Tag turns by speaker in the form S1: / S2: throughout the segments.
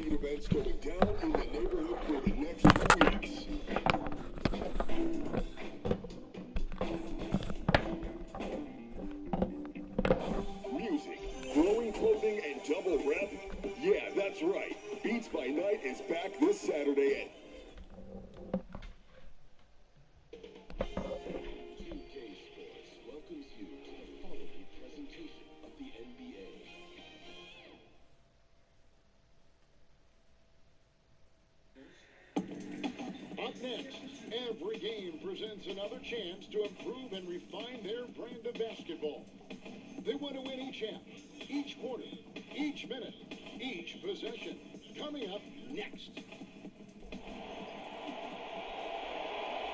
S1: speed events going down in the neighborhood for the next 2 weeks. Music, glowing clothing, and double rep? Yeah, that's right. Beats by Night is back this Saturday at 2K Sports welcomes you to the following presentation of the NBA. Up next, every game presents another chance to improve and refine their brand of basketball. They want to win each half, each quarter, each minute, each possession. Coming up next.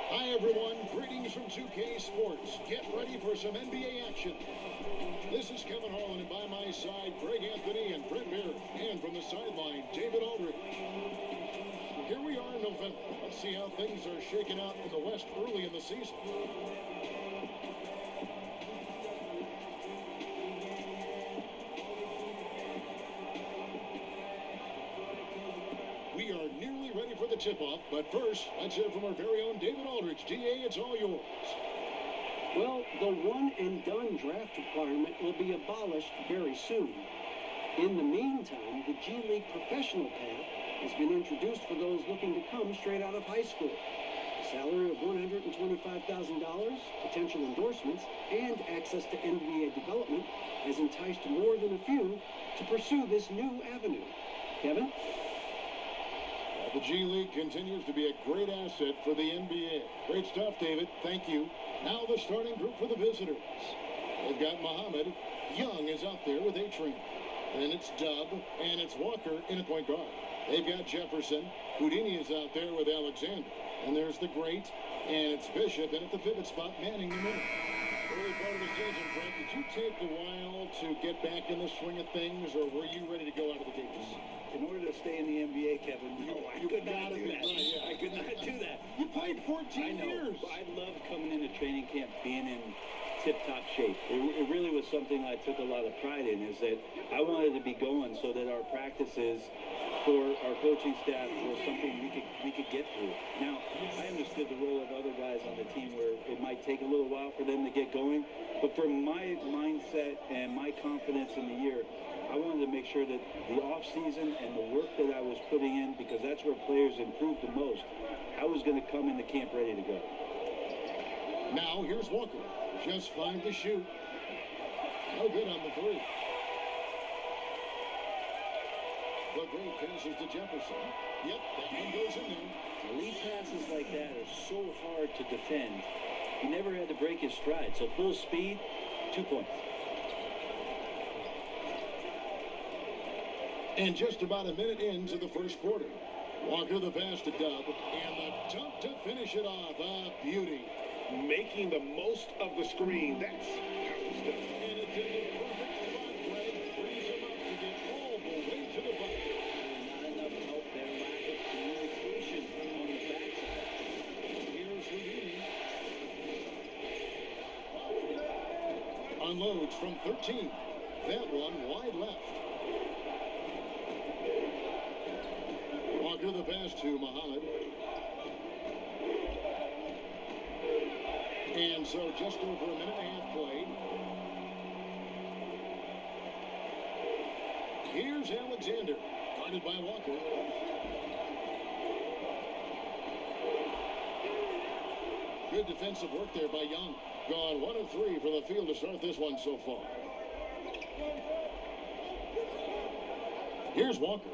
S1: Hi, everyone. Greetings from 2K Sports. Get ready for some NBA action. This is Kevin Harlan, and by my side, Greg Anthony and Brett Beard. And from the sideline, David Aldridge. Here we are in November. Let's see how things are shaking out in the West early in the season. We are nearly ready for the tip-off, but first, let's hear from our very own David Aldridge. DA, it's all yours.
S2: Well, the one-and-done draft requirement will be abolished very soon. In the meantime, the G League professional path has been introduced for those looking to come straight out of high school. A salary of $125,000, potential endorsements, and access to NBA development has enticed more than a few to pursue this new avenue. Kevin?
S1: The G League continues to be a great asset for the NBA. Great stuff, David. Thank you. Now the starting group for the visitors. They've got Muhammad. Young is out there with A-Train. Then it's Dub, and it's Walker in a point guard. They've got Jefferson. Houdini is out there with Alexander. And there's the great, and it's Bishop, and at the pivot spot, manning the middle. Early part of the season, Frank, did you take a while to get back in the swing of things, or were you ready to go out of the gates?
S3: In order to stay in the NBA, Kevin, I could not do that.
S1: Right, yeah.
S3: I could not do that.
S1: You played 14 years.
S3: I loved coming into training camp, being in tip-top shape. It really was something I took a lot of pride in, is that I wanted to be going so that our practices for our coaching staff was something we could get through. Now, I understood the role of other guys on the team where it might take a little while for them to get going, but for my mindset and my confidence in the year, I wanted to make sure that the off-season and the work that I was putting in, because that's where players improve the most, I was going to come into camp ready to go.
S1: Now, here's Walker. Just 5 to shoot. No good on the 3. The great passes to Jefferson. Yep, that one goes in there.
S3: Elite passes like that are so hard to defend. He never had to break his stride, so full speed, 2 points.
S1: And just about a minute into the first quarter. Walker the pass to Dub, and the dunk to finish it off. A beauty.
S4: Making the most of the screen. That's power stuff.
S1: And it's in the perfect spot, Greg. Brings him up to get all the way to the bucket.
S3: Not enough help there. Lack of communication on the backside.
S1: Here's Houdini. Unloads from 13. That one wide left. Walker the pass to Muhammad. And so just over a minute and a half played. Here's Alexander, guarded by Walker. Good defensive work there by Young. Gone 1 of 3 from the field to start this one so far. Here's Walker.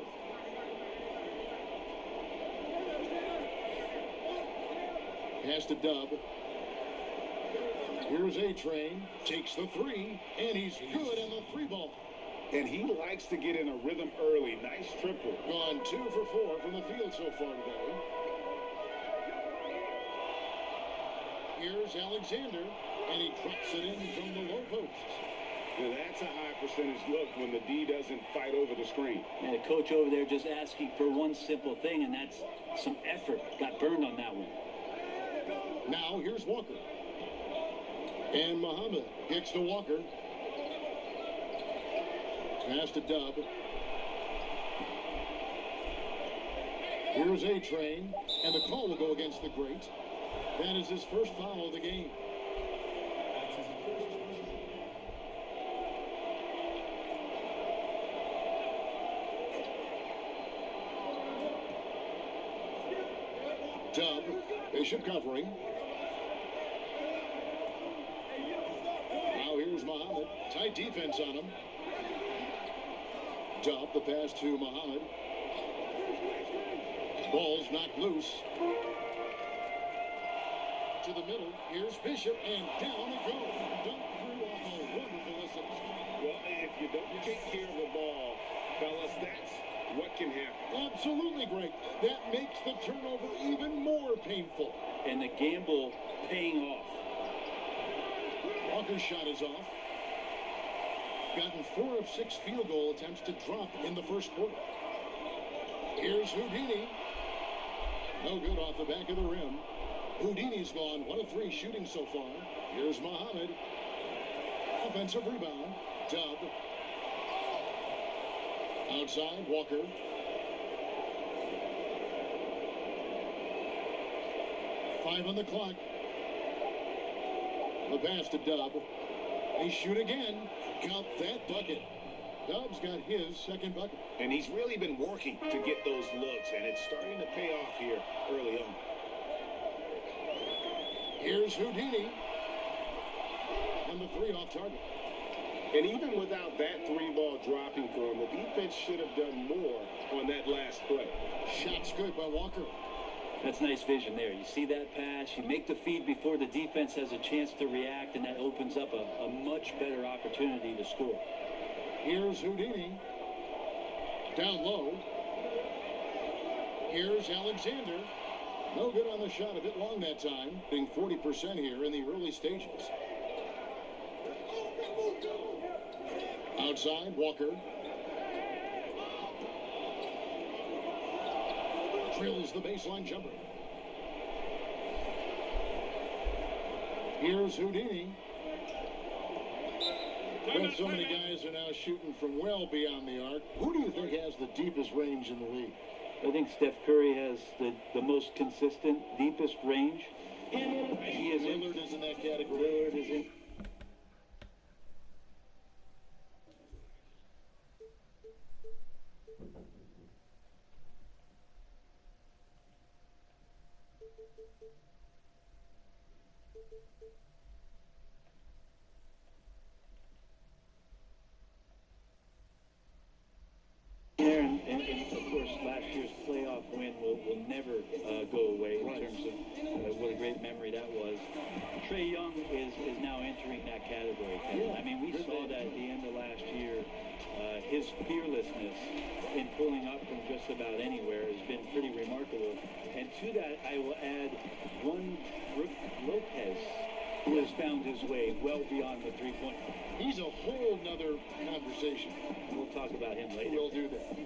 S1: Pass to Dub. Here's A-Train. Takes the 3, and he's good on the 3-ball.
S4: And he likes to get in a rhythm early. Nice triple.
S1: Gone 2 for 4 from the field so far today. Here's Alexander, and he drops it in from the low post.
S4: Now that's a high percentage look when the D doesn't fight over the screen.
S3: And the coach over there just asking for one simple thing, and that's some effort. Got burned on that one.
S1: Now here's Walker. And Muhammad kicks to Walker. Pass to Dub. Here's A-Train, and the call will go against the great. That is his first foul of the game. Dub, Bishop covering. Now here's Muhammad. Tight defense on him. Dub, the pass to Muhammad. Ball's knocked loose. To the middle. Here's Bishop, and down it goes. Dunk through off a wonderful assist.
S4: Well, if you don't take care of the ball, fellas, that's what can happen.
S1: Absolutely, Greg. That makes the turnover even more painful.
S3: And the gamble paying off.
S1: Walker's shot is off. Gotten 4 of 6 field goal attempts to drop in the first quarter. Here's Houdini. No good off the back of the rim. Houdini's gone 1 of 3 shooting so far. Here's Muhammad. Offensive rebound. Dub. Outside, Walker. Five on the clock. The pass to Dub. They shoot again. Count that bucket. Dub's got his second bucket.
S4: And he's really been working to get those looks, and it's starting to pay off here early on.
S1: Here's Houdini. And the 3 off target.
S4: And even without that 3-ball dropping for him, the defense should have done more on that last play.
S1: Shot's good by Walker.
S3: That's nice vision there. You see that pass, you make the feed before the defense has a chance to react, and that opens up a much better opportunity to score.
S1: Here's Houdini. Down low. Here's Alexander. No good on the shot, a bit long that time. Being 40% here in the early stages. Outside, Walker. Drills the baseline jumper. Here's Houdini. Well, so many guys are now shooting from well beyond the arc. Who do you think has the deepest range in the league?
S3: I think Steph Curry has the most consistent, deepest range. He is
S1: Lillard is in that category.
S3: Lillard is in. And of course, last year's playoff win will never go away in terms of what a great memory that was. Trae Young is now entering that category, Kevin. I mean, we saw that at the end of last year. His fearlessness in pulling up from just about anywhere has been pretty remarkable. And to that, I will add one Brook Lopez, who has found his way well beyond the three-point line.
S1: He's a whole nother conversation.
S3: We'll talk about him later.
S1: We'll do that.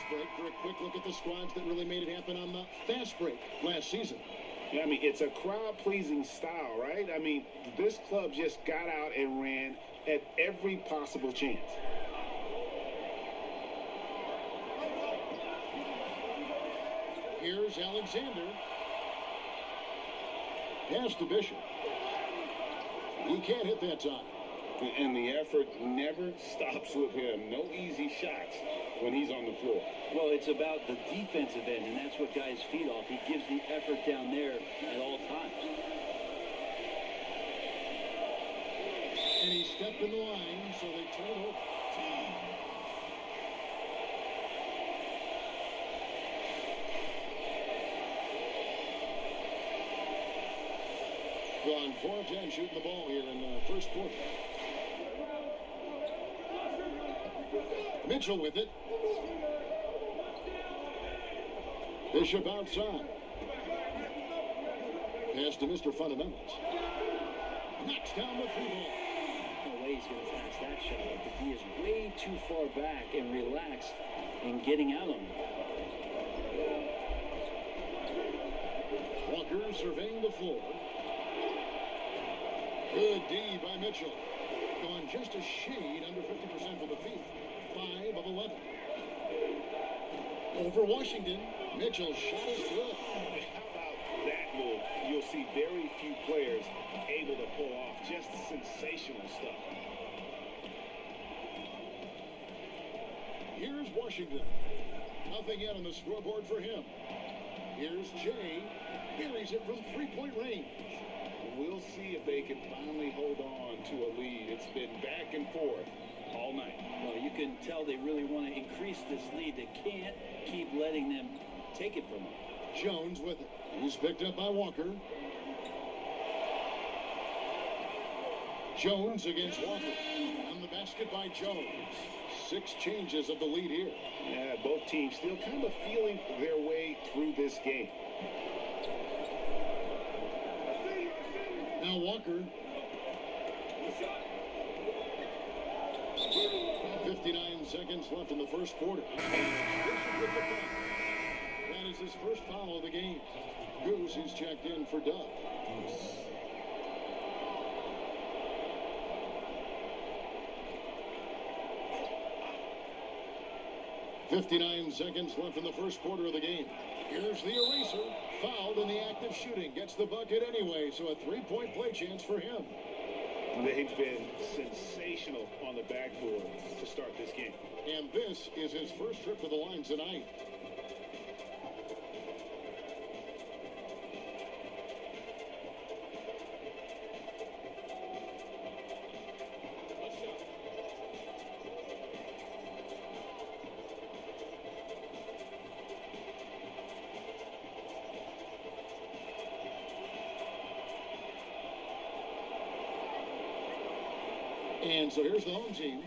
S1: For a quick look at the squads that really made it happen on the fast break last season.
S4: Yeah, I mean, it's a crowd-pleasing style, right? I mean, this club just got out and ran at every possible chance.
S1: Here's Alexander. Pass to Bishop. He can't hit that time.
S4: And the effort never stops with him. No easy shots when he's on the floor.
S3: Well, it's about the defensive end, and that's what guys feed off. He gives the effort down there at all times.
S1: And he stepped in the line, so they turn it over. Gone 4 of 10 shooting the ball here in the first quarter. Mitchell with it. Bishop outside. Pass to Mr. Fundamentals. Knocks down the three ball.
S3: No way he's going to pass that shot. But he is way too far back and relaxed in getting out on it.
S1: Walker surveying the floor. Good D by Mitchell. Gone just a shade under 50% from the field. 5 of 11. Over Washington. Mitchell's shot is good.
S4: How about that move? You'll see very few players able to pull off just sensational stuff.
S1: Here's Washington. Nothing yet on the scoreboard for him. Here's Jay. Buries it from three-point range.
S4: We'll see if they can finally hold on to a lead. It's been back and forth all night.
S3: Well, you can tell they really want to increase this lead. They can't keep letting them take it from them.
S1: Jones with it. He's picked up by Walker. Jones against Walker. On the basket by Jones. 6 changes of the lead here.
S4: Yeah, both teams still kind of feeling their way through this game.
S1: Now Walker. 59 seconds left in the first quarter. That is his first foul of the game. Goose is checked in for Dub. 59 seconds left in the first quarter of the game. Here's the eraser. Fouled in the act of shooting. Gets the bucket anyway, so a 3-point play chance for him.
S4: They've been sensational on the backboard to start this game.
S1: And this is his first trip to the line tonight. And so here's the home team,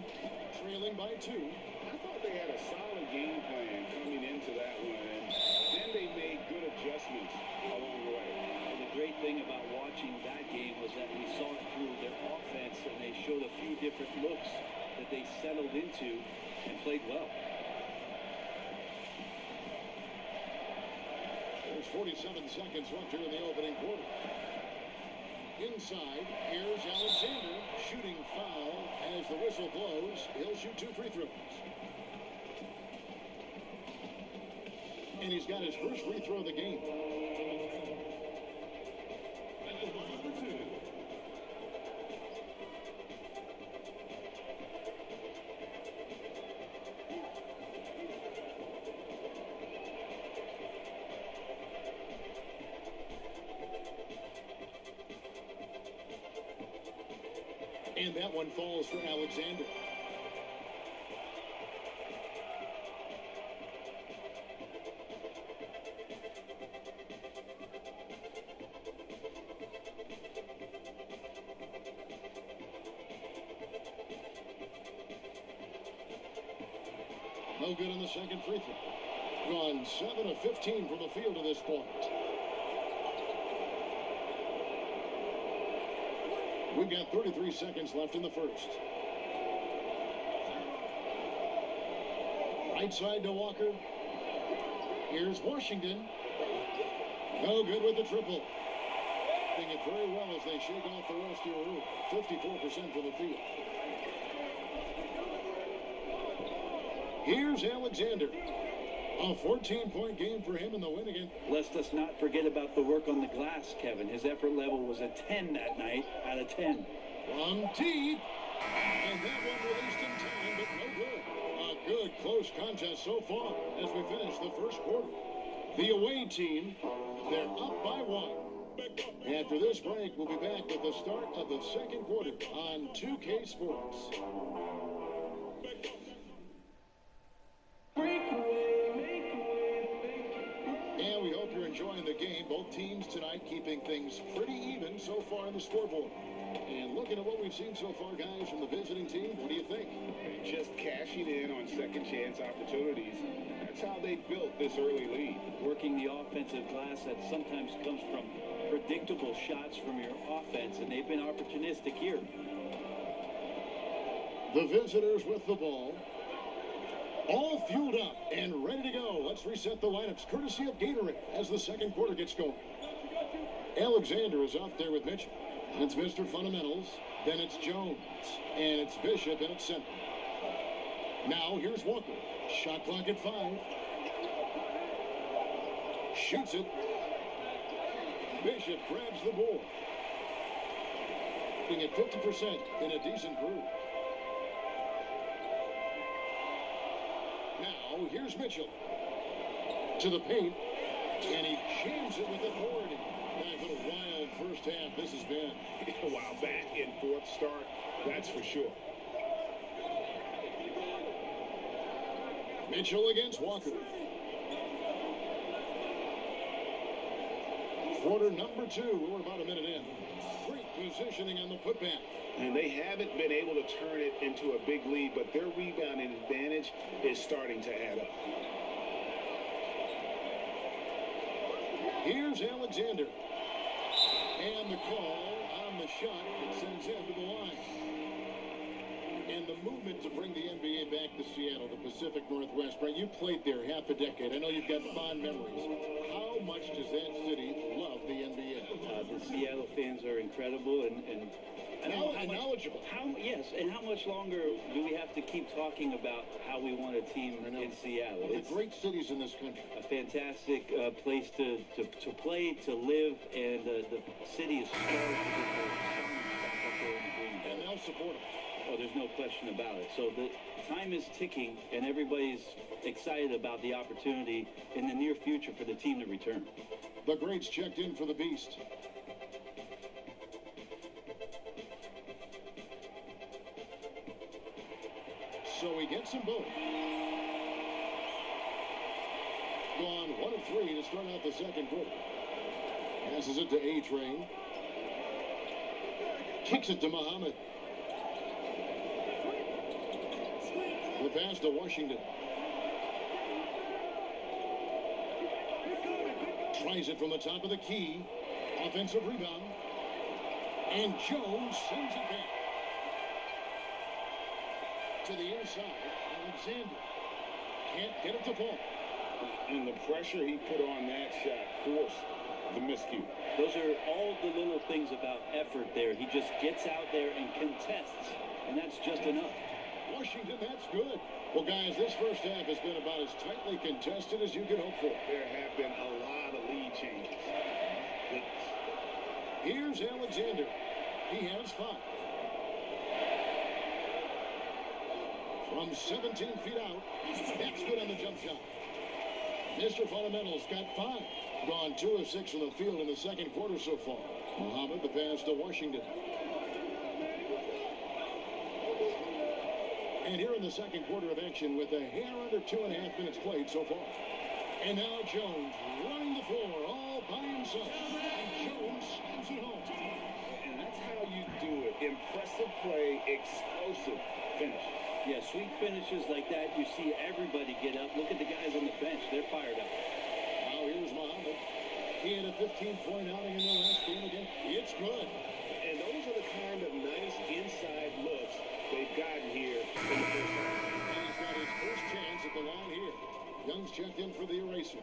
S1: trailing by 2.
S4: I thought they had a solid game plan coming into that one, and then they made good adjustments along the way.
S3: And the great thing about watching that game was that we saw it through their offense, and they showed a few different looks that they settled into and played well.
S1: There's 47 seconds left here in the opening quarter. Inside, here's Alexander. Shooting foul as the whistle blows. He'll shoot 2 free throws. And he's got his first free throw of the game. And that one falls for Alexander. No good on the second free throw. Gone 7 of 15 from the field to this point. We've got 33 seconds left in the first. Right side to Walker. Here's Washington. No good with the triple. Doing it very well as they shake off the rest of your room. 54% from the field. Here's Alexander. A 14-point game for him in the win again.
S3: Let's us not forget about the work on the glass, Kevin. His effort level was a 10 that night out of 10.
S1: From deep. And that one released in time, but no good. A good close contest so far as we finish the first quarter. The away team, they're up by 1. After this break, we'll be back with the start of the second quarter on 2K Sports. And we hope you're enjoying the game. Both teams tonight keeping things pretty even so far in the scoreboard. And looking at what we've seen so far, guys, from the visiting team, what do you think?
S4: Just cashing in on second chance opportunities. That's how they built this early lead.
S3: Working the offensive glass that sometimes comes from predictable shots from your offense, and they've been opportunistic here.
S1: The visitors with the ball. All fueled up and ready to go. Let's reset the lineups courtesy of Gatorade as the second quarter gets going. Alexander is out there with Mitchell. It's Mr. Fundamentals. Then it's Jones. And it's Bishop and it's center. Now here's Walker. Shot clock at 5. Shoots it. Bishop grabs the board. Being at 50% in a decent groove. Now here's Mitchell. To the paint. And he jams it with authority. Guys, what a wild first half this has been.
S4: Wow, back in fourth start, that's for sure.
S1: Mitchell against Walker. Quarter number 2. We're about a minute in. Great positioning on the putback.
S4: And they haven't been able to turn it into a big lead, but their rebounding advantage is starting to add up.
S1: Here's Alexander. And the call on the shot that sends him to the line. And the movement to bring the NBA back to Seattle, the Pacific Northwest. Right, you played there half a decade. I know you've got fond memories. How much does that city love the NBA?
S3: The Seattle fans are incredible and
S1: knowledgeable.
S3: Yes, and how much longer do we have to keep talking about how we want a team in Seattle?
S1: One of the great cities in this country.
S3: A fantastic place to play, to live, and the city is starved to get the sun back up there in the green.
S1: And they'll support them.
S3: Oh, there's no question about it. So the time is ticking, and everybody's excited about the opportunity in the near future for the team to return.
S1: The greats checked in for the Beast. So he gets them both. Gone 1 of 3 to start out the second quarter. Passes it to A-Train. Kicks it to Muhammad. The pass to Washington. Tries it from the top of the key. Offensive rebound. And Jones sends it back. To the inside. Alexander. Can't get it to fall.
S4: And the pressure he put on that shot forced the miscue.
S3: Those are all the little things about effort there. He just gets out there and contests, and that's just enough.
S1: Washington, that's good. Well, guys, this first half has been about as tightly contested as you could hope for.
S4: There have been a lot of lead changes.
S1: Here's Alexander. He has 5. From 17 feet out. That's good on the jump shot. Mr. Fundamentals got 5. Gone 2 of 6 from the field in the second quarter so far. Muhammad, the pass to Washington. And here in the second quarter of action with a hair under 2.5 minutes played so far. And now Jones running the floor all by himself. And Jones slams it home.
S4: And that's how you do it. Impressive play, explosive finish.
S3: Yeah, sweet finishes like that, you see everybody get up. Look at the guys on the bench. They're fired up.
S1: Now here's Muhammad. He had a 15-point outing in the last game again. It's good.
S4: And those are the kind of nice inside looks they've gotten here in the first half.
S1: And he's got his first chance at the line here. Young's checked in for the eraser.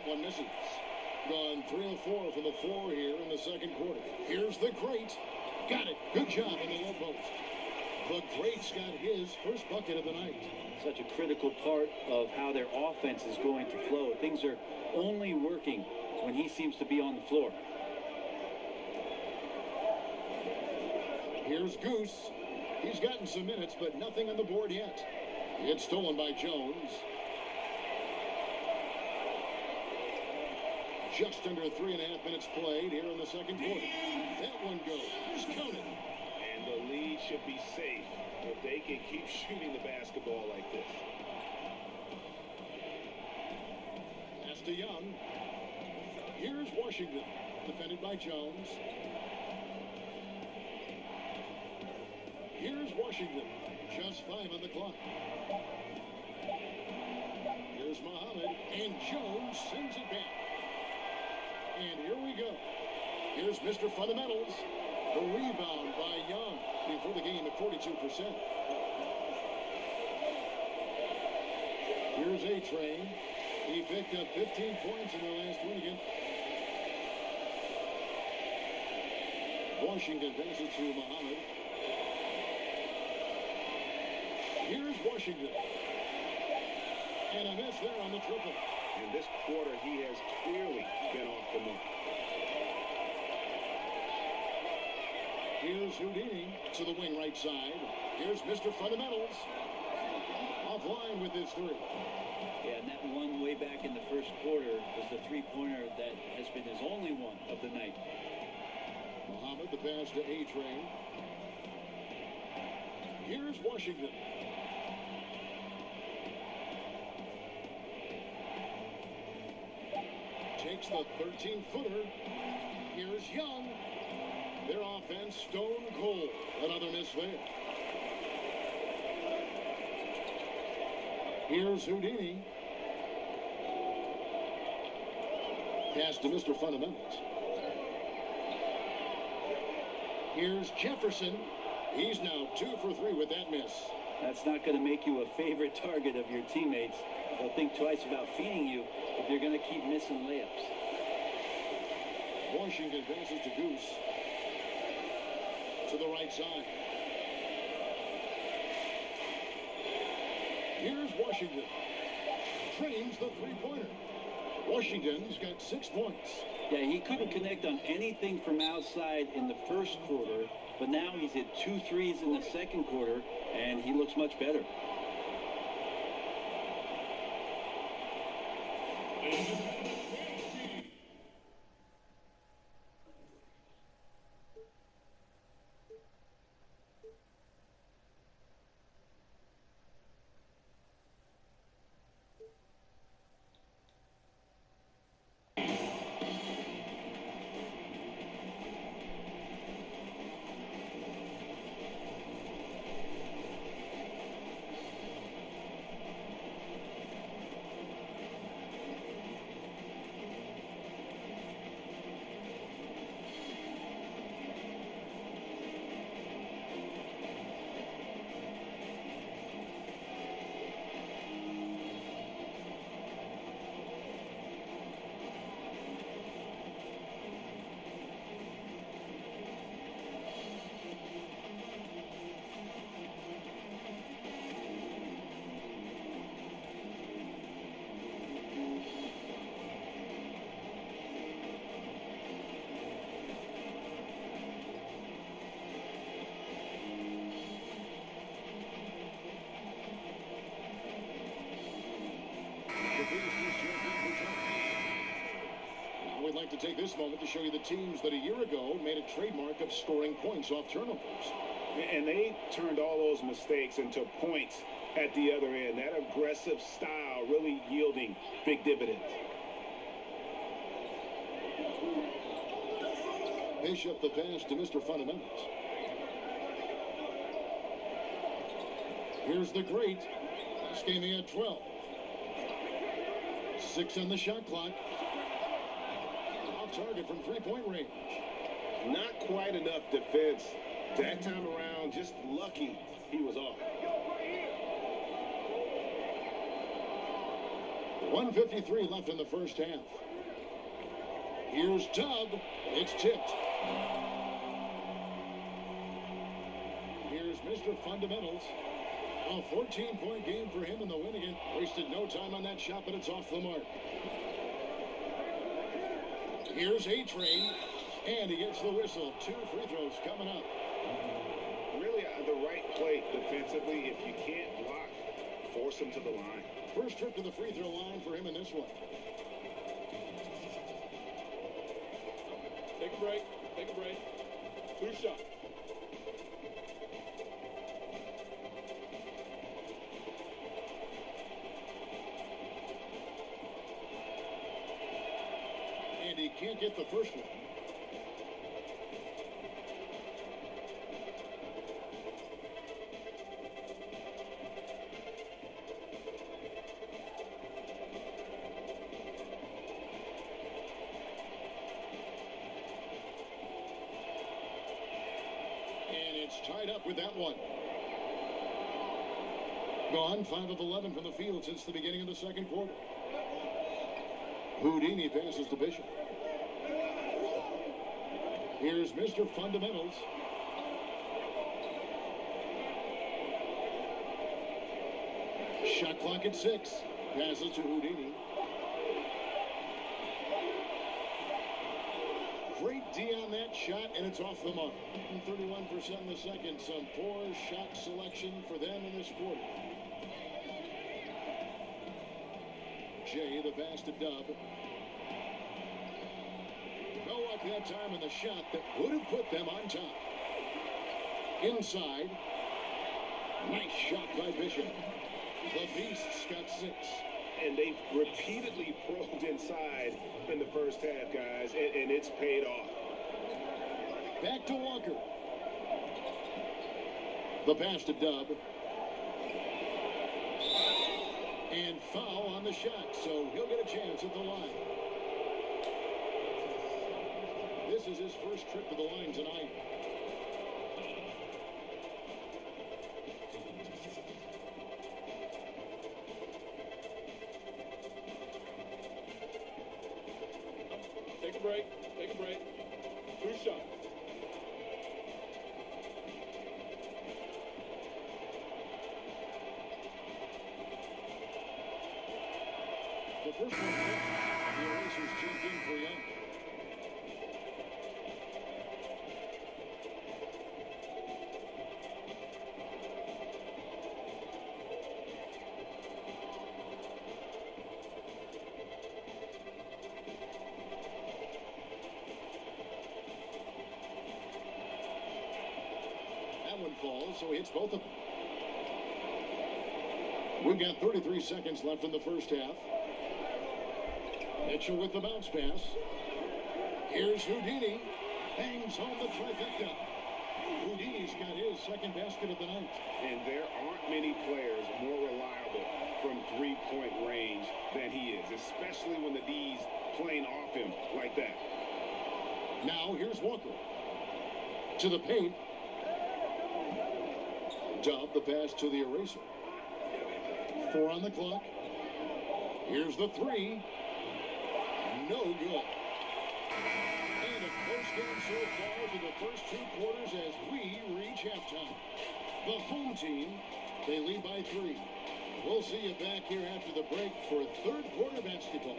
S1: One misses. Gone 3 of 4 from the floor here in the second quarter. Here's the great. Got it. Good job in the low post. The great's got his first bucket of the night.
S3: Such a critical part of how their offense is going to flow. Things are only working when he seems to be on the floor.
S1: Here's Goose. He's gotten some minutes, but nothing on the board yet. It's stolen by Jones. just under 3.5 minutes played here in the second quarter. That one goes. Counted.
S4: And the lead should be safe if they can keep shooting the basketball like this.
S1: Pass to Young. Here's Washington. Defended by Jones. Here's Washington. Just 5 on the clock. Here's Muhammad. And Jones sends it back. And here we go. Here's Mr. Fundamentals. The rebound by Young before the game at 42%. Here's A-Train. He picked up 15 points in the last win again. Washington passes to Muhammad. Here's Washington. And a miss there on the triple.
S4: In this quarter, he has clearly been off the mark.
S1: Here's Houdini to the wing right side. Here's Mr. Fundamentals. Offline with his three.
S3: Yeah, and that one way back in the first quarter was the three-pointer that has been his only one of the night.
S1: Muhammad, the pass to A-Train. Here's Washington. Takes the 13-footer. Here's Young. Their offense stone cold. Another miss there. Here's Houdini. Pass to Mr. Fundamentals. Here's Jefferson. He's now 2 for 3 with that miss.
S3: That's not going to make you a favorite target of your teammates. They'll think twice about feeding you if you're going to keep missing layups.
S1: Washington passes to Goose. To the right side. Here's Washington. Trains the three-pointer. Washington's got 6 points.
S3: Yeah, he couldn't connect on anything from outside in the first quarter, but now he's hit 2 threes in the second quarter, and he looks much better.
S1: Now we'd like to take this moment to show you the teams that a year ago made a trademark of scoring points off turnovers.
S4: And they turned all those mistakes into points at the other end. That aggressive style really yielding big dividends.
S1: Bishop the pass to Mr. Fundamentals. Here's the great. Skamey at 12. 6 on the shot clock. Off target from three-point range.
S4: Not quite enough defense. That time around, just lucky he was off.
S1: 1:53 left in the first half. Here's Tubb. It's tipped. Here's Mr. Fundamentals. A 14-point game for him in the win again. Wasted no time on that shot, but it's off the mark. Here's A-Train, and he gets the whistle. 2 free throws coming up.
S4: Really the right play defensively. If you can't block, force him to the line.
S1: First trip to the free throw line for him in this one.
S5: a break. Take a break. 2 shots.
S1: And he can't get the first one. Tied up with that one. Gone 5 of 11 from the field since the beginning of the second quarter. Houdini passes to Bishop. Here's Mr. Fundamentals. Shot clock at 6. Passes to Houdini. Great D on that shot, and it's off the mark. 31% in the second. Some poor shot selection for them in this quarter. Jay, the pass to Dub. No luck that time in the shot that would have put them on top. Inside. Nice shot by Bishop. The Beasts got 6.
S4: And they've repeatedly probed inside in the first half, guys, and it's paid off.
S1: Back to Walker. The pass to Dub. And foul on the shot, so he'll get a chance at the line. This is his first trip to the line tonight.
S5: Take a break. Take a break. 2 shots.
S1: The first one, the Erasers jumped in for Young. That one falls, so he hits both of them. We've got 33 seconds left in the first half. Mitchell with the bounce pass. Here's Houdini. Bangs home the trifecta. Houdini's got his second basket of the night.
S4: And there aren't many players more reliable from three-point range than he is, especially when the D's playing off him like that.
S1: Now here's Walker. To the paint. Dub the pass to the Eraser. 4 on the clock. Here's the 3. No good. And a close game so far to the first 2 quarters as we reach halftime. The home team, they lead by 3. We'll see you back here after the break for third quarter basketball.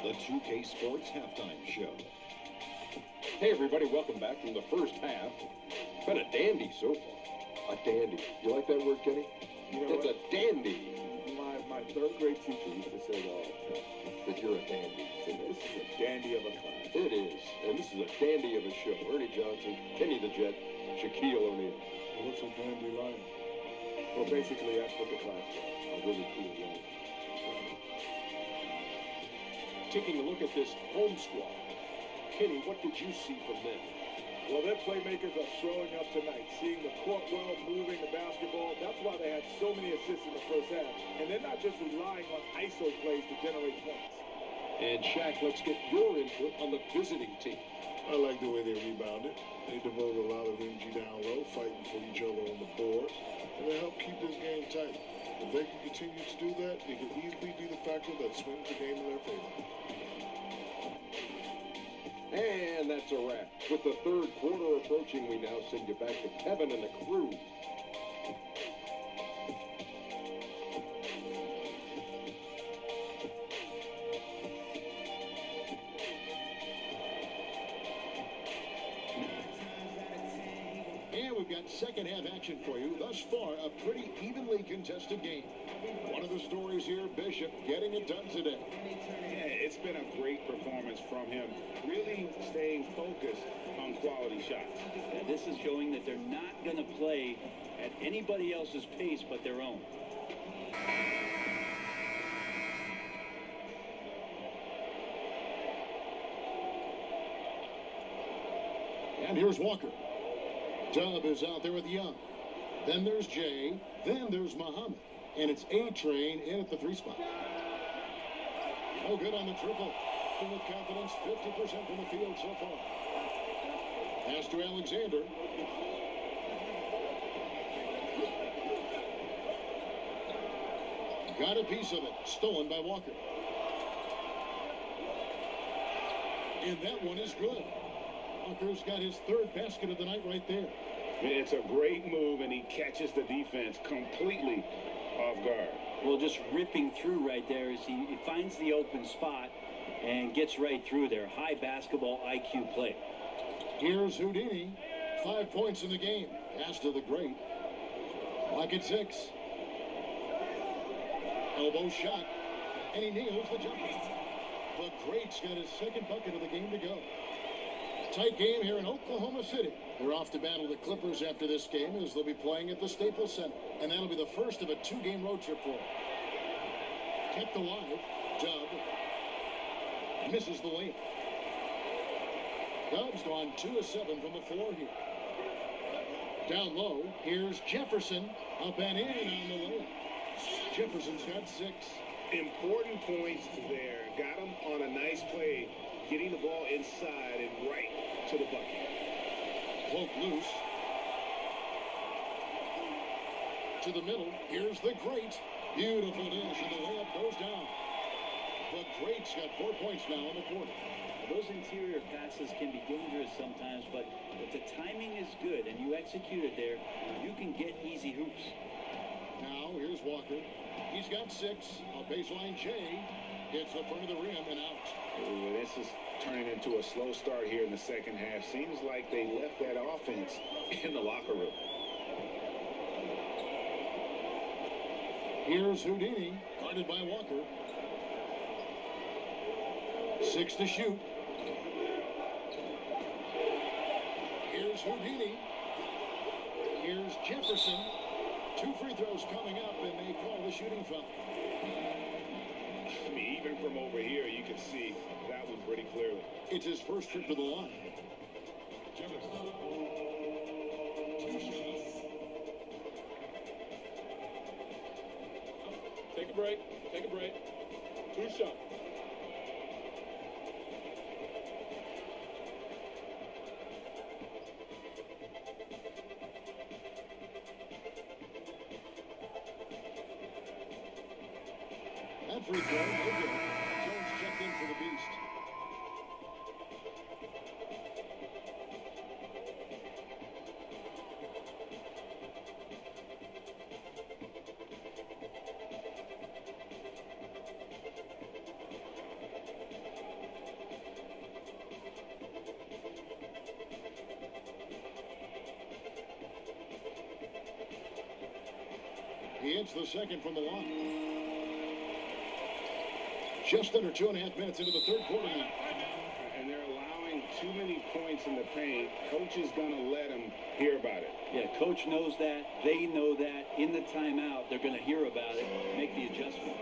S6: The 2K Sports Halftime Show. Hey everybody, welcome back from the first half. Been a dandy so far. A dandy. You like that word, Kenny?
S5: You know
S6: it's
S5: what?
S6: a dandy.
S5: My third grade teacher used to say that all the time.
S6: That you're a dandy.
S5: So this is a dandy of a class.
S6: It is. And this is a dandy of a show. Ernie Johnson, Kenny the Jet, Shaquille O'Neal.
S5: What's a dandy line? Well, basically, that's what the class was. A really cool line.
S6: Taking a look at this home squad. Kenny, what did you see from them?
S5: Well, their playmakers are showing up tonight, seeing the court well, moving the basketball. That's why they had so many assists in the first half. And they're not just relying on ISO plays to generate points.
S6: And Shaq, let's get your input on the visiting team.
S7: I like the way they rebounded. They devoted a lot of energy down low, fighting for each other on the board. And they help keep this game tight. If they can continue to do that, it could easily be the factor that swings the game in their favor.
S6: And that's a wrap. With the third quarter approaching, we now send you back to Kevin and the crew.
S1: And we've got second half action for you. Thus far, a pretty evenly contested game. One of the stories here, Bishop getting it done today.
S4: Yeah, it's been a great performance from him, really staying focused on quality shots.
S3: Yeah, this is showing that they're not going to play at anybody else's pace but their own.
S1: And here's Walker. Dub is out there with Young. Then there's Jay. Then there's Muhammad. And it's A-Train in at the 3 spot. No good on the triple. With confidence, 50% from the field so far. Pass to Alexander. Got a piece of it. Stolen by Walker. And that one is good. Walker's got his 3rd basket of the night right there.
S4: It's a great move, and he catches the defense completely off guard.
S3: Well, just ripping through right there as he finds the open spot and gets right through there. High basketball IQ play.
S1: Here's Houdini. 5 points in the game. Pass to the Great. Lock at 6. Elbow shot. And he nails the jumper. The Great's got his 2nd bucket of the game to go. Tight game here in Oklahoma City. They're off to battle the Clippers after this game as they'll be playing at the Staples Center. And that'll be the first of a 2-game road trip for them. Kept alive. Dub. Misses the layup. Dub's gone 2 of 7 from the floor here. Down low, here's Jefferson. Up and in on the layup. Jefferson's got 6.
S4: Important points there. Got him on a nice play, getting the ball inside and right to the bucket.
S1: Poke loose. To the middle. Here's the Great. Beautiful dish, and the layup goes down. The Great's got 4 points now in the quarter.
S3: Those interior passes can be dangerous sometimes, but if the timing is good and you execute it there, you can get easy hoops.
S1: Now, here's Walker. He's got 6. On baseline, Jay hits the front of the rim and out.
S4: Ooh, this is turning into a slow start here in the second half. Seems like they left that offense in the locker room.
S1: Here's Houdini, guarded by Walker. 6 to shoot. Here's Houdini. Here's Jefferson. 2 free throws coming up, and they call the shooting foul.
S4: I mean, even from over here, you can see that one pretty clearly.
S1: It's his first trip to the line.
S5: Take a break. Take a break. 2 shots.
S1: That free throw, no good. Jones checked in for the Beast. He hits the second from the line. Just under 2.5 minutes into the third quarter now.
S4: And they're allowing too many points in the paint. Coach is going to let them hear about it.
S3: Yeah, coach knows that. They know that. In the timeout, they're going to hear about it, make the adjustment.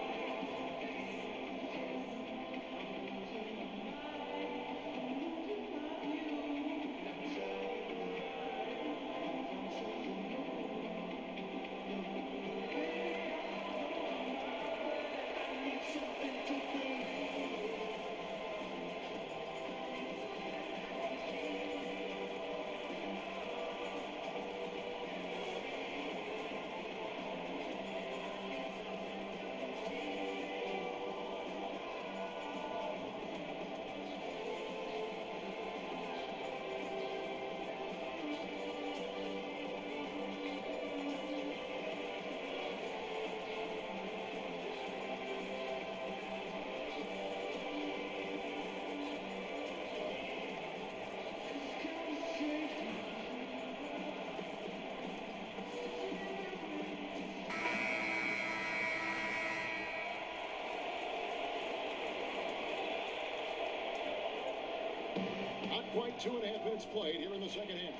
S1: Not quite 2.5 minutes played here in the second half.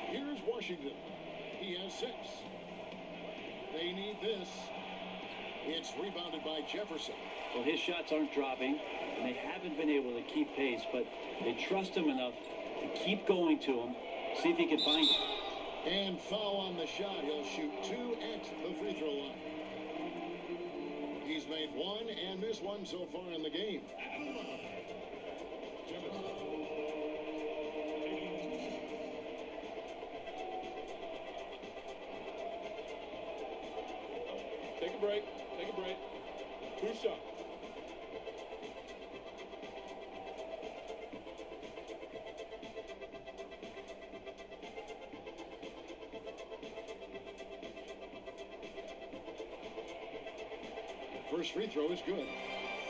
S1: Here's Washington. He has 6. They need this. It's rebounded by Jefferson.
S3: Well, his shots aren't dropping, and they haven't been able to keep pace, but they trust him enough to keep going to him, see if he can find it.
S1: And foul on the shot. He'll shoot 2 at the free throw line. He's made 1 and missed 1 so far in the game.
S5: Take a break. Take a break. 2 shots.
S1: First free throw is good.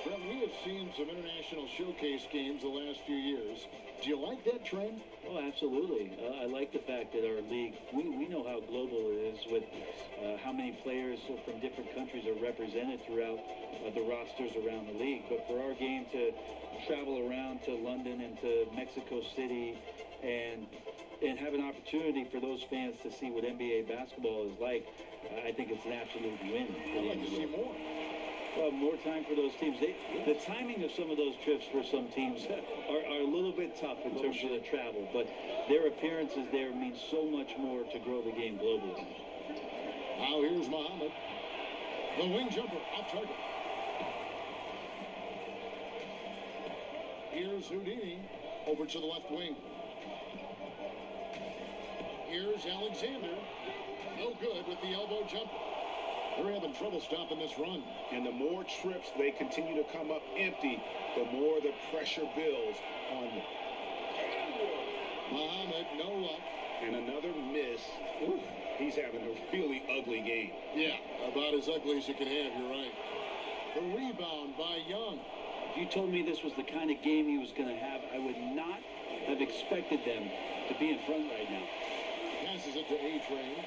S1: Brett, we have seen some international showcase games the last few years. Do you like that trend?
S3: Oh, absolutely. I like the fact that our league, we know how global it is with how many players from different countries are represented throughout the rosters around the league. But for our game to travel around to London and to Mexico City and have an opportunity for those fans to see what NBA basketball is like, I think it's an absolute win.
S1: I'd like to see more.
S3: Well, more time for those teams. The timing of some of those trips for some teams are a little bit tough in terms of the travel, but their appearances there mean so much more to grow the game globally.
S1: Now here's Muhammad. The wing jumper off target. Here's Houdini over to the left wing. Here's Alexander. No good with the elbow jumper. They're having trouble stopping this run.
S4: And the more trips they continue to come up empty, the more the pressure builds on them.
S1: Muhammad, no luck.
S4: And another miss. Ooh, he's having a really ugly game.
S1: Yeah, about as ugly as you can have, you're right. The rebound by Young.
S3: If you told me this was the kind of game he was going to have, I would not have expected them to be in front right now.
S1: Passes it to A-Train.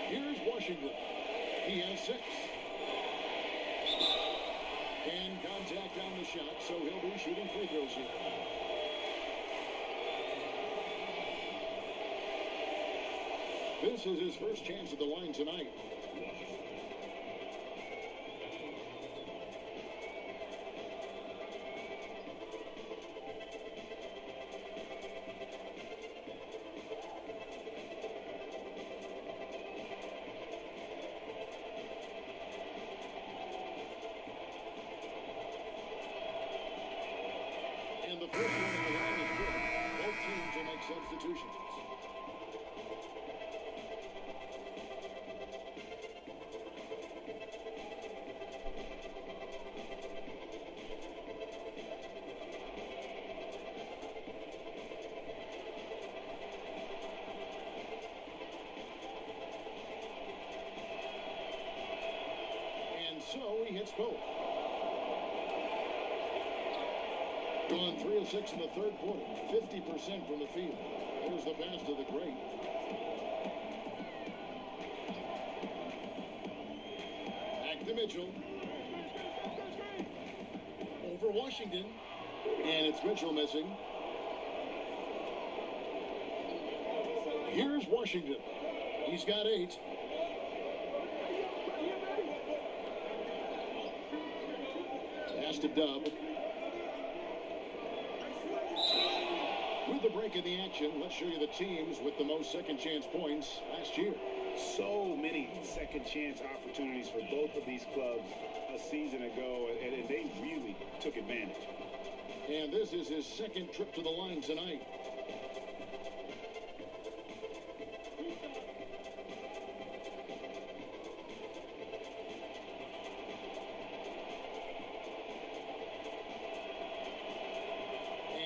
S1: Here's Washington. He has 6. And contact on the shot, so he'll be shooting free throws here. This is his first chance at the line tonight. And the first one in the line is good. Both teams will make substitutions. And so he hits both. Gone 3 of 6 in the third quarter, 50% from the field. There's the pass to the great. Back to Mitchell. Over Washington. And it's Mitchell missing. Here's Washington. He's got 8. Pass to Dub. With the break in the action, let's show you the teams with the most second chance points last year.
S4: So many second chance opportunities for both of these clubs a season ago, and they really took advantage.
S1: And this is his second trip to the line tonight.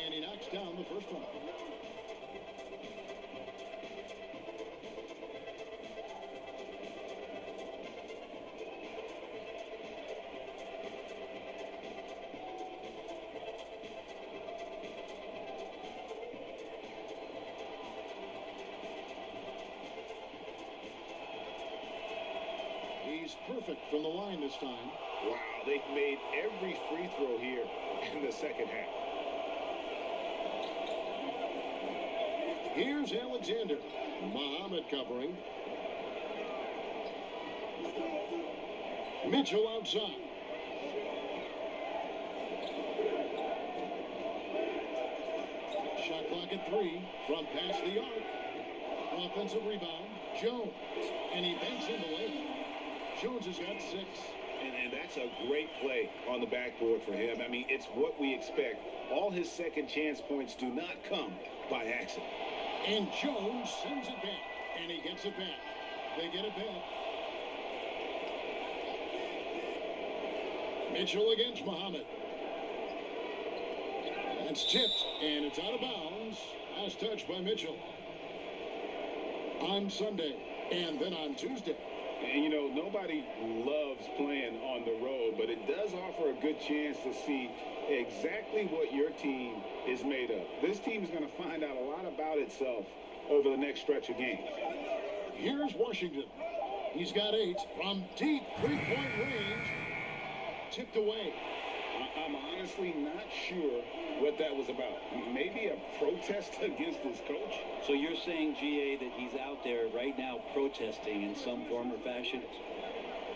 S1: And he knocks down the first one. He's perfect from the line this time.
S4: Wow, they've made every free throw here in the second half.
S1: Here's Alexander. Muhammad covering. Mitchell outside. Shot clock at 3 from past the arc. Offensive rebound. Jones. And he banks in the lane. Jones has got 6.
S4: And that's a great play on the backboard for him. I mean, it's what we expect. All his second chance points do not come by accident.
S1: And Jones sends it back. And he gets it back. They get it back. Mitchell against Muhammad. That's tipped, and it's out of bounds. Last touch by Mitchell. On Sunday, and then on Tuesday.
S4: And, you know, nobody loves playing on the road, but it does offer a good chance to see exactly what your team is made of. This team is going to find out a lot about itself over the next stretch of games.
S1: Here's Washington. He's got 8 from deep three-point range. Tipped away.
S4: I'm honestly not sure what that was about. Maybe a protest against his coach?
S3: So you're saying, GA, that he's out there right now protesting in some form or fashion?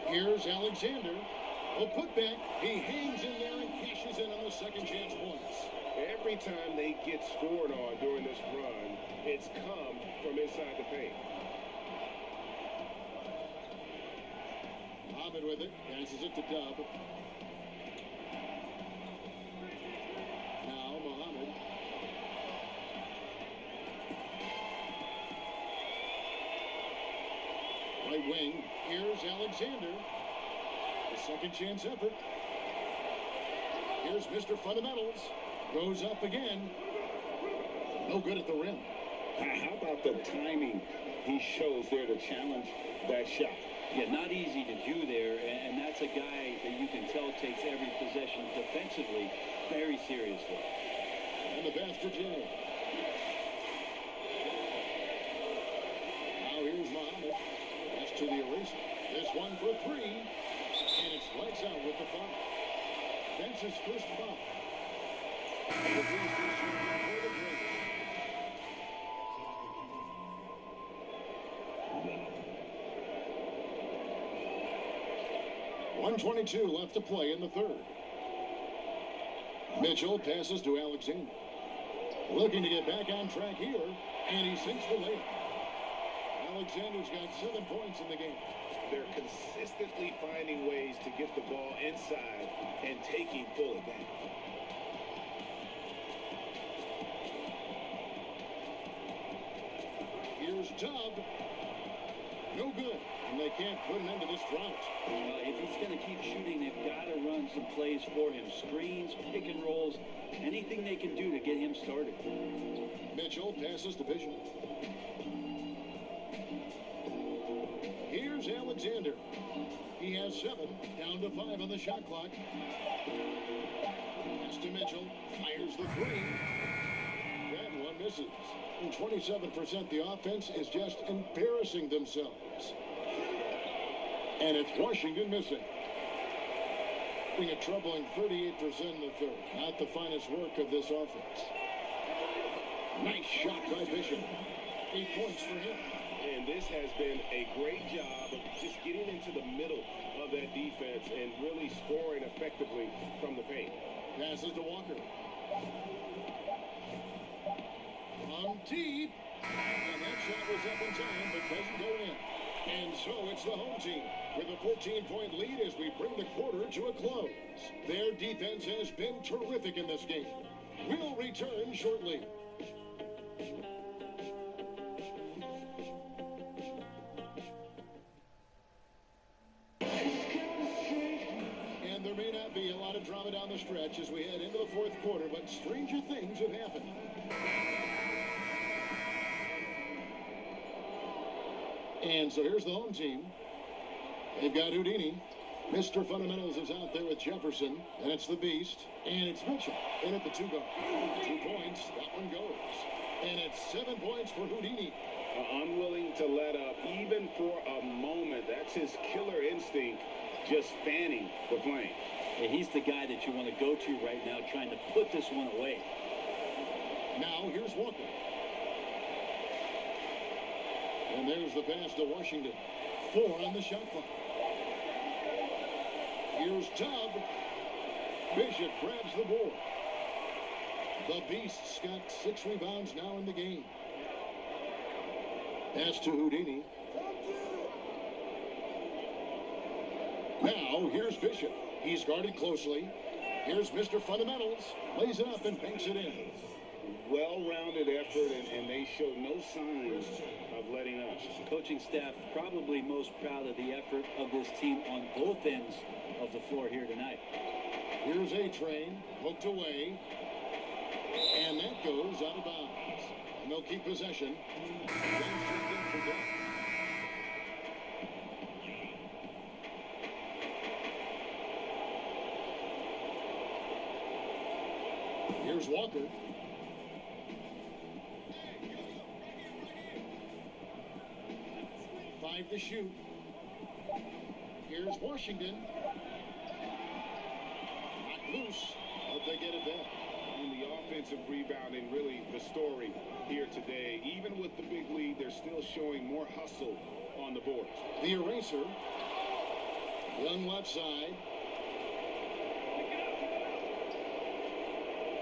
S1: Here's Alexander. A putback. He hangs in there and cashes in on the second chance points.
S4: Every time they get scored on during this run, it's come from inside the paint.
S1: Muhammad with it. Passes it to Dub. Now Muhammad. Right wing. Here's Alexander. The second chance effort. Here's Mr. Fundamentals. Goes up again. No good at the rim.
S4: How about the timing he shows there to challenge that shot?
S3: Yeah, not easy to do there, and that's a guy that you can tell takes every possession defensively very seriously.
S1: And the pass to Jay. Now here's Muhammad. That's to the eraser. This one for 3. And it's lights out with the foul. That's his first foul. And the free throw shooting for the Creighton. 1:22 left to play in the third. Mitchell passes to Alexander. Looking to get back on track here, and he sinks the layup. Alexander's got 7 points in the game.
S4: They're consistently finding ways to get the ball inside and taking full advantage.
S1: Here's Dub. No good, and they can't put an end to this drought.
S3: If he's going to keep shooting, they've got to run some plays for him. Screens, pick and rolls, anything they can do to get him started.
S1: Mitchell passes to Bishop. Here's Alexander. He has 7, down to 5 on the shot clock. Pass to Mitchell. Fires the 3. That one misses. And 27% the offense is just embarrassing themselves. And it's Washington missing. Being a troubling 38% in the third. Not the finest work of this offense. Nice shot by Bishop. 8 points for him.
S4: And this has been a great job of just getting into the middle of that defense and really scoring effectively from the paint.
S1: Passes to Walker. From deep. And that shot was up in time, but doesn't go in. And so it's the home team with a 14-point lead as we bring the quarter to a close. Their defense has been terrific in this game. We'll return shortly. And there may not be a lot of drama down the stretch as we head into the fourth quarter, but stranger things have happened. And so here's the home team. They've got Houdini. Mr. Fundamentals is out there with Jefferson. And it's the Beast. And it's Mitchell. In at the 2 guard. 2 points. That one goes. And it's 7 points for Houdini.
S4: unwilling to let up, even for a moment. That's his killer instinct, just fanning the flame.
S3: Yeah, he's the guy that you want to go to right now, trying to put this one away.
S1: Now here's Walker. And there's the pass to Washington. 4 on the shot clock. Here's Tubb. Bishop grabs the board. The Beasts got 6 rebounds now in the game. Pass to Houdini. Now here's Bishop. He's guarded closely. Here's Mr. Fundamentals. Lays it up and banks it in.
S4: Well-rounded effort, and they showed no signs of letting up.
S3: Coaching staff probably most proud of the effort of this team on both ends of the floor here tonight.
S1: Here's A-Train, hooked away, and that goes out of bounds. And they'll keep possession. Here's Walker. Five to shoot. Here's Washington. Not loose, but they get it back.
S4: And the offensive rebounding, really the story here today. Even with the big lead, they're still showing more hustle on the boards.
S1: The eraser. Young left side.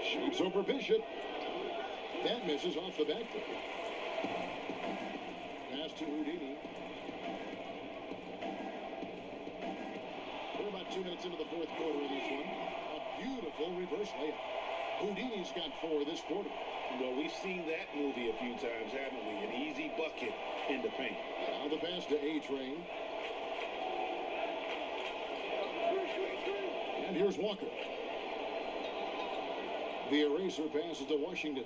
S1: Shoots over Bishop. That misses off the backboard. Pass to Houdini. We're about 2 minutes into the fourth quarter in this one. A beautiful reverse layup. Houdini's got 4 this quarter.
S4: Well, we've seen that movie a few times, haven't we? An easy bucket in the paint.
S1: Now the pass to A-Train. And here's Walker. The eraser passes to Washington.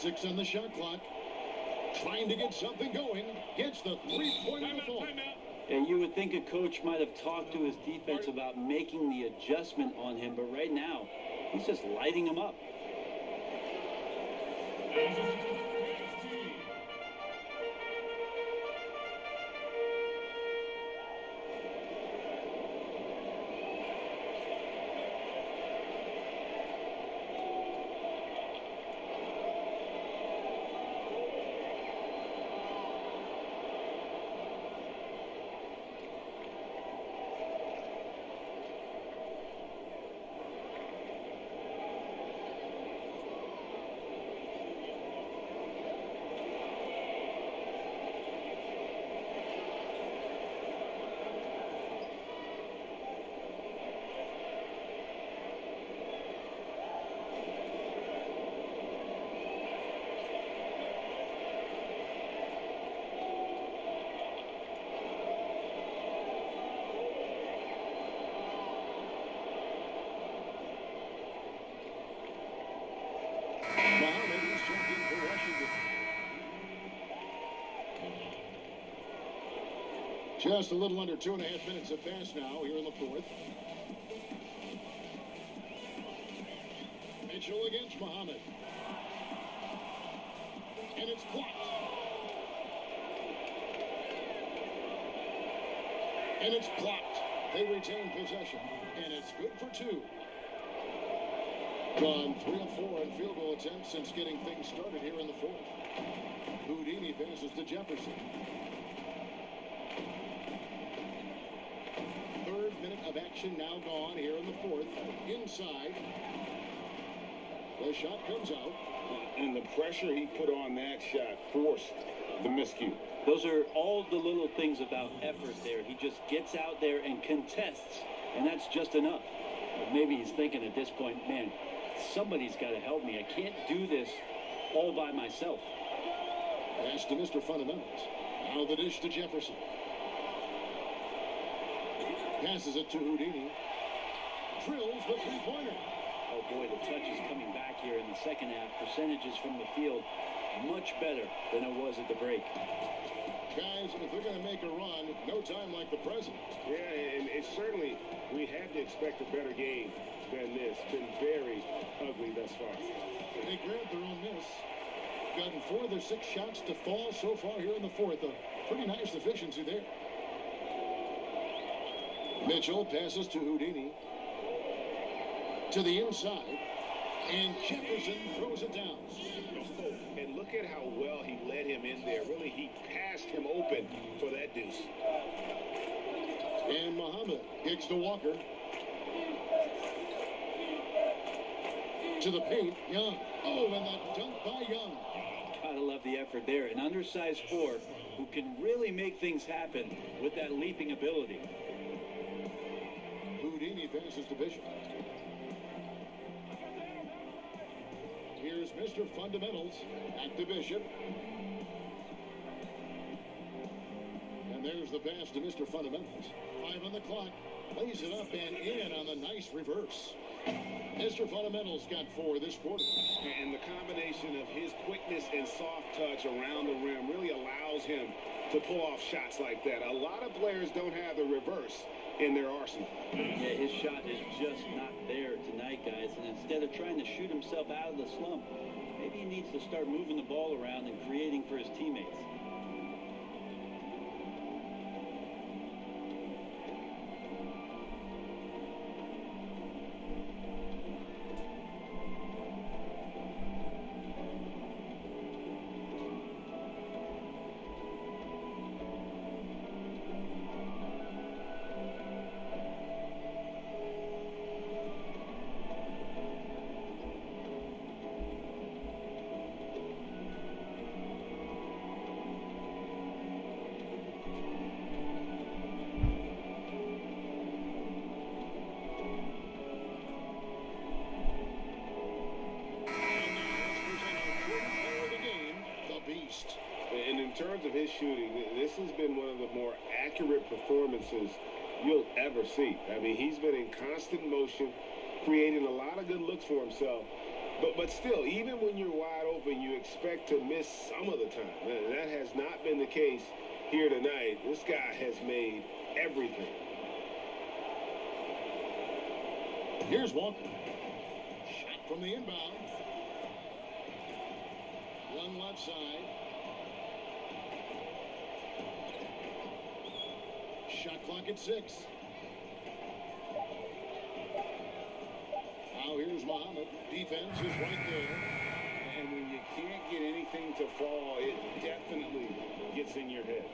S1: 6 on the shot clock. Trying to get something going. Gets the three-pointer to fall.
S3: And you would think a coach might have talked to his defense about making the adjustment on him, but right now, he's just lighting him up.
S1: Just a little under 2.5 minutes have passed now here in the fourth. Mitchell against Muhammad. And it's blocked. And it's blocked. They retain possession. And it's good for 2. Gone 3 of 4 on field goal attempts since getting things started here in the fourth. Houdini passes to Jefferson. 3rd minute of action now gone here in the fourth. Inside. The shot comes out.
S4: And the pressure he put on that shot forced the miscue.
S3: Those are all the little things about effort there. He just gets out there and contests, and that's just enough. But maybe he's thinking at this point, man, somebody's got to help me. I can't do this all by myself.
S1: Pass to Mr. Fundamentals. Now the dish to Jefferson. Passes it to Houdini. Drills the three-pointer.
S3: Oh, boy, the touch is coming back here in the second half. Percentages from the field much better than it was at the break.
S1: Guys, if they're going to make a run, no time like the present.
S4: Yeah, and it's certainly, we had to expect a better game than this. Been very ugly thus far.
S1: They grabbed their own miss. gotten 4 of their 6 shots to fall so far here in the fourth. A pretty nice efficiency there. Mitchell passes to Houdini. To the inside. And Jefferson throws it down.
S4: And look at how well he led him in there. Really, he passed him open for that deuce.
S1: And Muhammad kicks to Walker. To the paint, Young. Oh, and the dunk by Young.
S3: Gotta love the effort there. An undersized 4 who can really make things happen with that leaping ability.
S1: Houdini passes to Bishop. Here's Mr. Fundamentals. Back to Bishop. And there's the pass to Mr. Fundamentals. 5 on the clock. Lays it up and in on the nice reverse. Mr. Fundamentals got 4 this quarter.
S4: And the combination of his quickness and soft touch around the rim really allows him to pull off shots like that. A lot of players don't have the reverse in their arsenal.
S3: Yeah, his shot is just not there tonight, guys. And instead of trying to shoot himself out of the slump, maybe he needs to start moving the ball around and creating for his teammates.
S4: And in terms of his shooting, this has been one of the more accurate performances you'll ever see. I mean, he's been in constant motion, creating a lot of good looks for himself. But still, even when you're wide open, you expect to miss some of the time. That has not been the case here tonight. This guy has made everything.
S1: Here's Walker. Shot from the inbound. Young left side. Shot clock at 6. Now here's Muhammad. Defense is right there.
S4: And when you can't get anything to fall, it definitely gets in your head.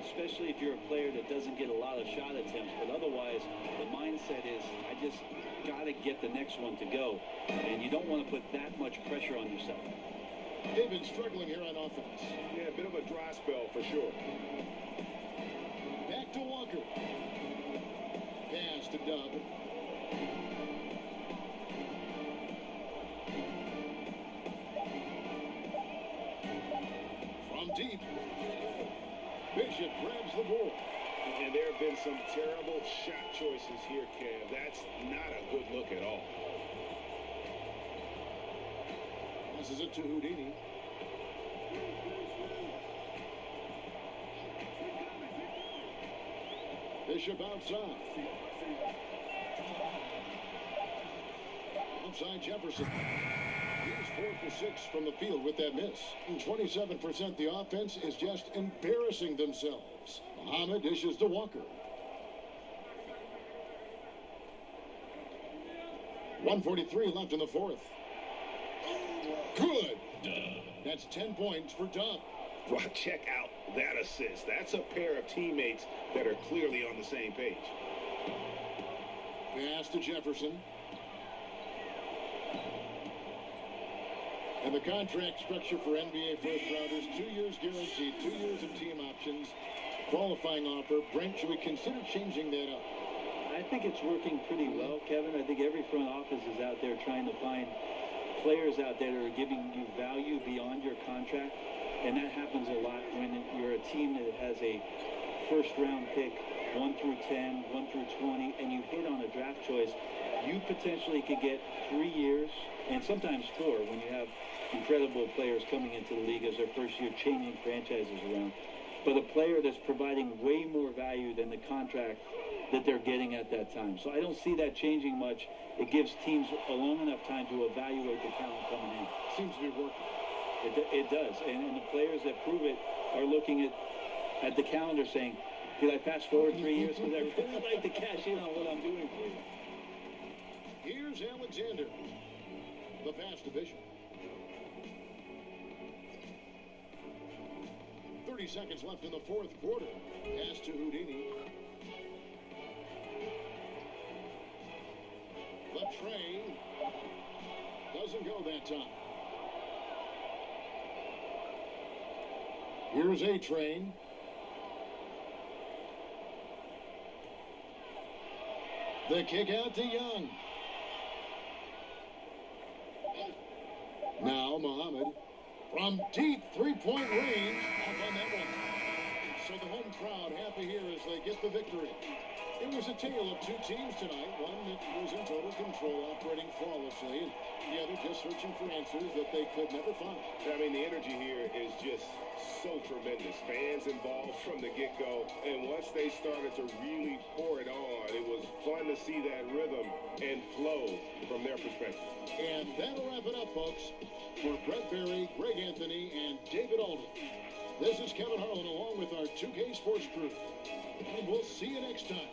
S3: Especially if you're a player that doesn't get a lot of shot attempts. But otherwise, the mindset is, I just got to get the next one to go. And you don't want to put that much pressure on yourself.
S1: They've been struggling here on offense.
S4: Yeah, a bit of a dry spell for sure.
S1: Back to Walker. Pass to Dub. From deep. Bishop grabs the board.
S4: And there have been some terrible shot choices here, Kev. That's not a good look at all.
S1: Passes it to Houdini. Bishop outside. Outside Jefferson. He's 4 for 6 from the field with that miss. 27%. The offense is just embarrassing themselves. Muhammad dishes to Walker. 1:43 left in the fourth. Good. That's 10 points for Dub.
S4: Well, check out that assist. That's a pair of teammates that are clearly on the same page.
S1: Pass to Jefferson. And the contract structure for NBA first-rounders, 2 years guaranteed, 2 years of team options, qualifying offer. Brent, should we consider changing that up?
S3: I think it's working pretty well, Kevin. I think every front office is out there trying to find players out there that are giving you value beyond your contract. And that happens a lot when you're a team that has a first-round pick, 1 through 10, 1 through 20, and you hit on a draft choice. You potentially could get 3 years, and sometimes 4, when you have incredible players coming into the league as their first year, changing franchises around. But a player that's providing way more value than the contract that they're getting at that time. So I don't see that changing much. It gives teams a long enough time to evaluate the talent coming in.
S1: Seems to be working.
S3: It does. And the players that prove it are looking at the calendar saying, did I fast forward 3 years? Because I really like to cash in on what I'm doing for you.
S1: Here's Alexander, the fast division. 30 seconds left in the fourth quarter. Pass to Houdini. The train doesn't go that time. Here's A Train. The kick out to Young. Now Muhammad from deep three-point range. Off on that one. So the home crowd happy here as they get the victory. It was a tale of two teams tonight. One that was in total control, operating flawlessly, and the other just searching for answers that they could never find.
S4: I mean, the energy here is just so tremendous. Fans involved from the get-go, and once they started to really pour it on, it was fun to see that rhythm and flow from their perspective.
S1: And that'll wrap it up, folks. For Brett Berry, Greg Anthony, and David Alden, this is Kevin Harlan along with our 2K Sports crew. And we'll see you next time.